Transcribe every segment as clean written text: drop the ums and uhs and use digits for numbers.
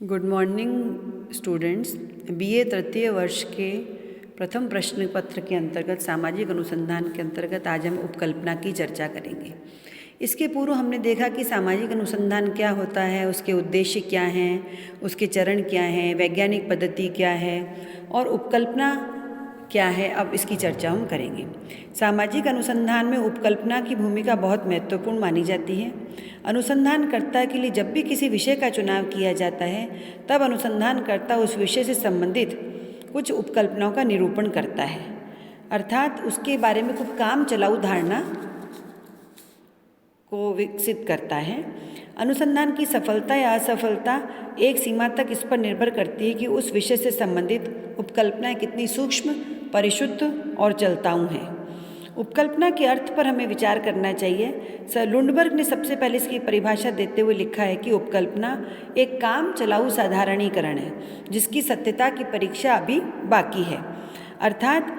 Good morning students. BA तृतीय वर्ष के प्रथम प्रश्न पत्र के अंतर्गत सामाजिक अनुसंधान के अंतर्गत आज हम उपकल्पना की चर्चा करेंगे। इसके पूर्व हमने देखा कि सामाजिक अनुसंधान क्या होता है, उसके उद्देश्य क्या हैं, उसके चरण क्या हैं, वैज्ञानिक पद्धति क्या है और उपकल्पना क्या है। अब इसकी चर्चा हम करेंगे। सामाजिक अनुसंधान में उपकल्पना की भूमिका बहुत महत्वपूर्ण मानी जाती है। अनुसंधानकर्ता के लिए जब भी किसी विषय का चुनाव किया जाता है तब अनुसंधानकर्ता उस विषय से संबंधित कुछ उपकल्पनाओं का निरूपण करता है, अर्थात उसके बारे में कुछ काम चलाऊ धारणा को विकसित करता है। अनुसंधान की सफलता या असफलता एक सीमा तक इस पर निर्भर करती है कि उस विषय से संबंधित उपकल्पनाएं कितनी सूक्ष्म, परिशुद्ध और चलताऊ हैं। उपकल्पना के अर्थ पर हमें विचार करना चाहिए। सर लुंडबर्ग ने सबसे पहले इसकी परिभाषा देते हुए लिखा है कि उपकल्पना एक काम चलाऊ साधारणीकरण है जिसकी सत्यता की परीक्षा अभी बाकी है, अर्थात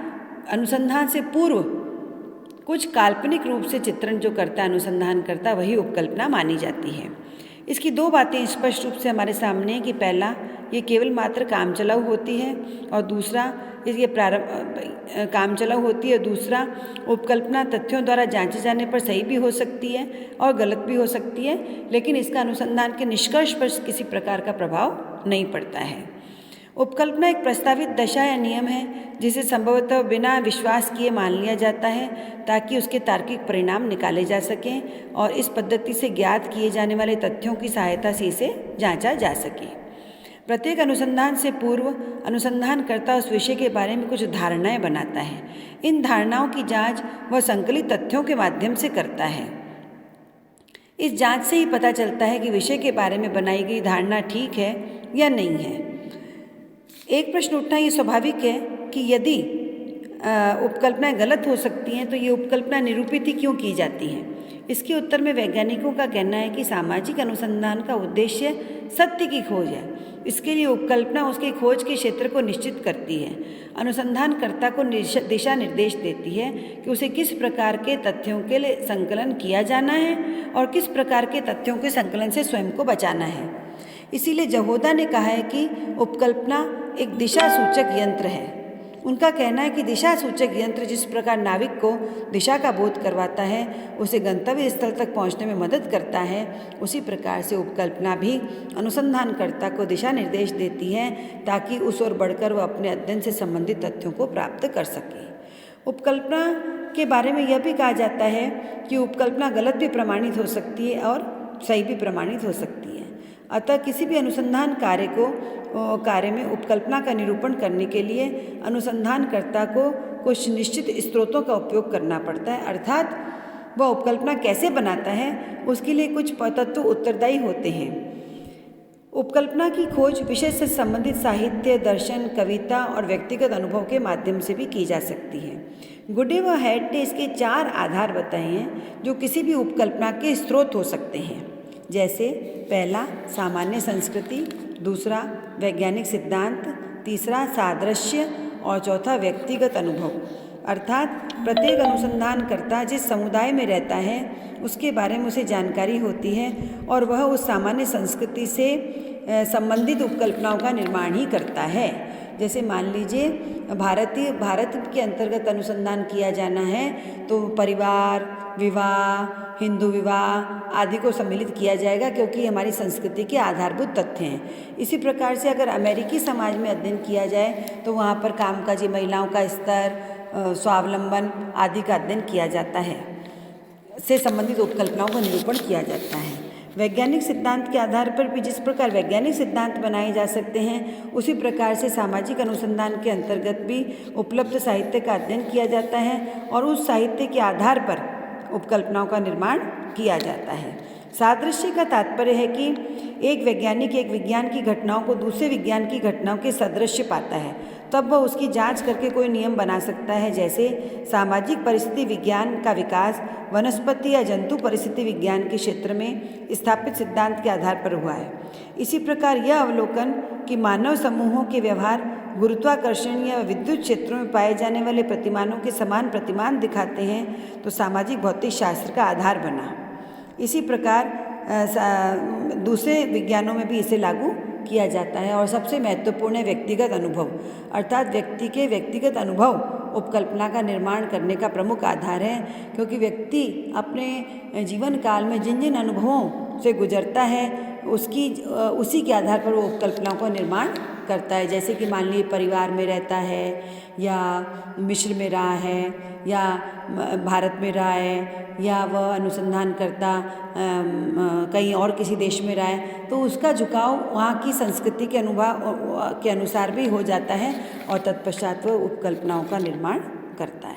अनुसंधान से पूर्व कुछ काल्पनिक रूप से चित्रण जो करता है अनुसंधान करता, वही उपकल्पना मानी जाती है। इसकी दो बातें स्पष्ट रूप से हमारे सामने हैं कि पहला, ये केवल मात्र काम चलाऊ होती है और दूसरा ये काम चलाऊ होती है। दूसरा, उपकल्पना तथ्यों द्वारा जांचे जाने पर सही भी हो सकती है और गलत भी हो सकती है, लेकिन इसका अनुसंधान के निष्कर्ष पर किसी प्रकार का प्रभाव नहीं पड़ता है। उपकल्पना एक प्रस्तावित दशा या नियम है जिसे संभवतः बिना विश्वास किए मान लिया जाता है ताकि उसके तार्किक परिणाम निकाले जा सकें और इस पद्धति से ज्ञात किए जाने वाले तथ्यों की सहायता से इसे जांचा जा सके। प्रत्येक अनुसंधान से पूर्व अनुसंधानकर्ता उस विषय के बारे में कुछ धारणाएं बनाता है। इन धारणाओं की जांच वह संकलित तथ्यों के माध्यम से करता है। इस जांच से ही पता चलता है कि विषय के बारे में बनाई गई धारणा ठीक है या नहीं है। एक प्रश्न उठना ये स्वाभाविक है कि यदि उपकल्पनाएं गलत हो सकती हैं तो ये उपकल्पना निरूपित ही क्यों की जाती हैं। इसके उत्तर में वैज्ञानिकों का कहना है कि सामाजिक अनुसंधान का उद्देश्य सत्य की खोज है। इसके लिए उपकल्पना उसके खोज के क्षेत्र को निश्चित करती है, अनुसंधानकर्ता को दिशा निर्देश देती है कि उसे किस प्रकार के तथ्यों के लिए संकलन किया जाना है और किस प्रकार के तथ्यों के संकलन से स्वयं को बचाना है। इसीलिए जहोदा ने कहा है कि उपकल्पना एक दिशा सूचक यंत्र है। उनका कहना है कि दिशा सूचक यंत्र जिस प्रकार नाविक को दिशा का बोध करवाता है, उसे गंतव्य स्थल तक पहुंचने में मदद करता है, उसी प्रकार से उपकल्पना भी अनुसंधानकर्ता को दिशा निर्देश देती है ताकि उस ओर बढ़कर वह अपने अध्ययन से संबंधित तथ्यों को प्राप्त कर सके। उपकल्पना के बारे में यह भी कहा जाता है कि उपकल्पना गलत भी प्रमाणित हो सकती है और सही भी प्रमाणित हो सकती है। अतः किसी भी अनुसंधान कार्य में उपकल्पना का निरूपण करने के लिए अनुसंधानकर्ता को कुछ निश्चित स्रोतों का उपयोग करना पड़ता है, अर्थात वह उपकल्पना कैसे बनाता है उसके लिए कुछ तत्व उत्तरदायी होते हैं। उपकल्पना की खोज विषय से संबंधित साहित्य, दर्शन, कविता और व्यक्तिगत अनुभव के माध्यम से भी की जा सकती है। गुडे व हैड ने इसके 4 आधार बताए हैं जो किसी भी उपकल्पना के स्रोत हो सकते हैं, जैसे पहला सामान्य संस्कृति, दूसरा वैज्ञानिक सिद्धांत, तीसरा सादृश्य और चौथा व्यक्तिगत अनुभव। अर्थात प्रत्येक अनुसंधानकर्ता जिस समुदाय में रहता है उसके बारे में उसे जानकारी होती है और वह उस सामान्य संस्कृति से संबंधित उपकल्पनाओं का निर्माण ही करता है। जैसे मान लीजिए भारत के अंतर्गत अनुसंधान किया जाना है तो परिवार, विवाह, हिंदू विवाह आदि को सम्मिलित किया जाएगा क्योंकि हमारी संस्कृति के आधारभूत तथ्य हैं। इसी प्रकार से अगर अमेरिकी समाज में अध्ययन किया जाए तो वहाँ पर कामकाजी महिलाओं का स्तर, स्वावलंबन आदि का अध्ययन किया जाता है, से संबंधित उपकल्पनाओं का निरूपण किया जाता है। वैज्ञानिक सिद्धांत के आधार पर भी जिस प्रकार वैज्ञानिक सिद्धांत बनाए जा सकते हैं उसी प्रकार से सामाजिक अनुसंधान के अंतर्गत भी उपलब्ध साहित्य का अध्ययन किया जाता है और उस साहित्य के आधार पर उपकल्पनाओं का निर्माण किया जाता है। सादृश्य का तात्पर्य है कि एक वैज्ञानिक एक विज्ञान की घटनाओं को दूसरे विज्ञान की घटनाओं के सदृश्य पाता है, तब वह उसकी जांच करके कोई नियम बना सकता है। जैसे सामाजिक परिस्थिति विज्ञान का विकास वनस्पति या जंतु परिस्थिति विज्ञान के क्षेत्र में स्थापित सिद्धांत के आधार पर हुआ है। इसी प्रकार यह अवलोकन कि मानव समूहों के व्यवहार गुरुत्वाकर्षण या विद्युत क्षेत्रों में पाए जाने वाले प्रतिमानों के समान प्रतिमान दिखाते हैं तो सामाजिक भौतिक शास्त्र का आधार बना। इसी प्रकार दूसरे विज्ञानों में भी इसे लागू किया जाता है। और सबसे महत्वपूर्ण है व्यक्तिगत अनुभव, अर्थात व्यक्ति के व्यक्तिगत अनुभव उपकल्पना का निर्माण करने का प्रमुख आधार है, क्योंकि व्यक्ति अपने जीवन काल में जिन जिन अनुभवों से गुजरता है उसी के आधार पर वो उपकल्पनाओं का निर्माण करता है। जैसे कि मान लीजिए परिवार में रहता है, या मिस्र में रहा है, या भारत में रहा है, या वह अनुसंधान करता कहीं और किसी देश में रहा है, तो उसका झुकाव वहाँ की संस्कृति के अनुभव के अनुसार भी हो जाता है और तत्पश्चात वह उपकल्पनाओं का निर्माण करता है।